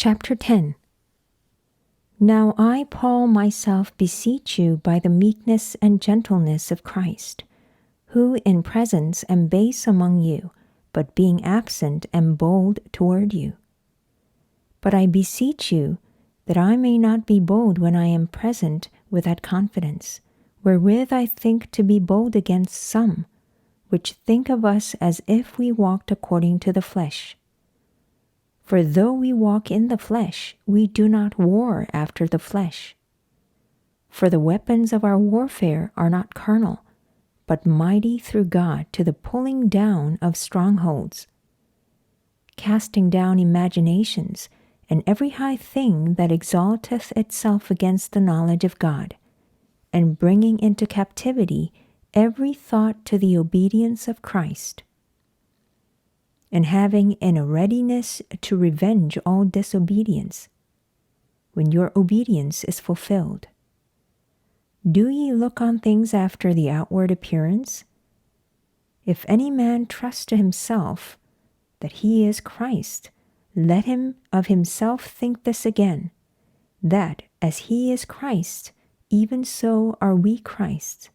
Chapter 10. Now I, Paul, myself beseech you by the meekness and gentleness of Christ, who in presence am base among you, but being absent am bold toward you. But I beseech you that I may not be bold when I am present with that confidence, wherewith I think to be bold against some, which think of us as if we walked according to the flesh. For though we walk in the flesh, we do not war after the flesh. For the weapons of our warfare are not carnal, but mighty through God to the pulling down of strongholds, casting down imaginations, and every high thing that exalteth itself against the knowledge of God, and bringing into captivity every thought to the obedience of Christ, and having in a readiness to revenge all disobedience, when your obedience is fulfilled. Do ye look on things after the outward appearance? If any man trust to himself that he is Christ, let him of himself think this again, that as he is Christ, even so are we Christ.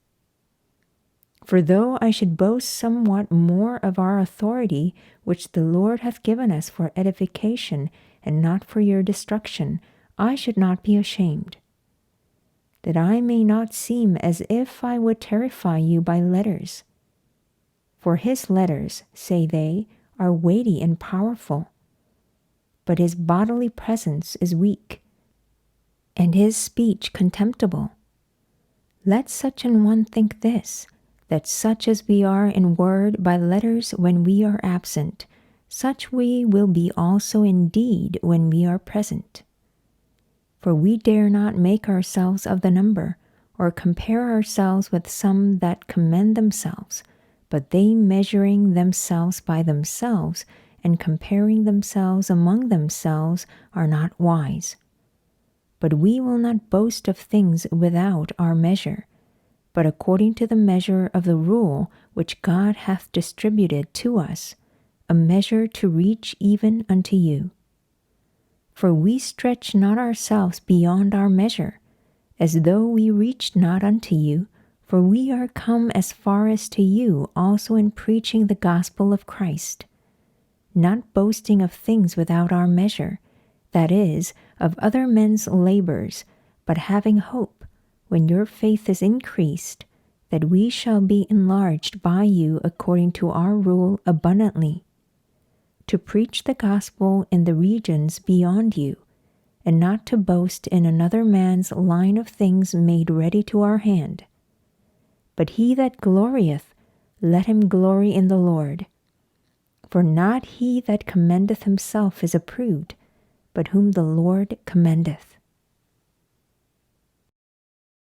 For though I should boast somewhat more of our authority, which the Lord hath given us for edification and not for your destruction, I should not be ashamed, that I may not seem as if I would terrify you by letters. For his letters, say they, are weighty and powerful, but his bodily presence is weak, and his speech contemptible. Let such an one think this, that such as we are in word by letters when we are absent, such we will be also in deed when we are present. For we dare not make ourselves of the number, or compare ourselves with some that commend themselves, but they measuring themselves by themselves, and comparing themselves among themselves, are not wise. But we will not boast of things without our measure, but according to the measure of the rule which God hath distributed to us, a measure to reach even unto you. For we stretch not ourselves beyond our measure, as though we reached not unto you, for we are come as far as to you also in preaching the gospel of Christ, not boasting of things without our measure, that is, of other men's labors, but having hope, when your faith is increased, that we shall be enlarged by you according to our rule abundantly, to preach the gospel in the regions beyond you, and not to boast in another man's line of things made ready to our hand. But he that glorieth, let him glory in the Lord. For not he that commendeth himself is approved, but whom the Lord commendeth.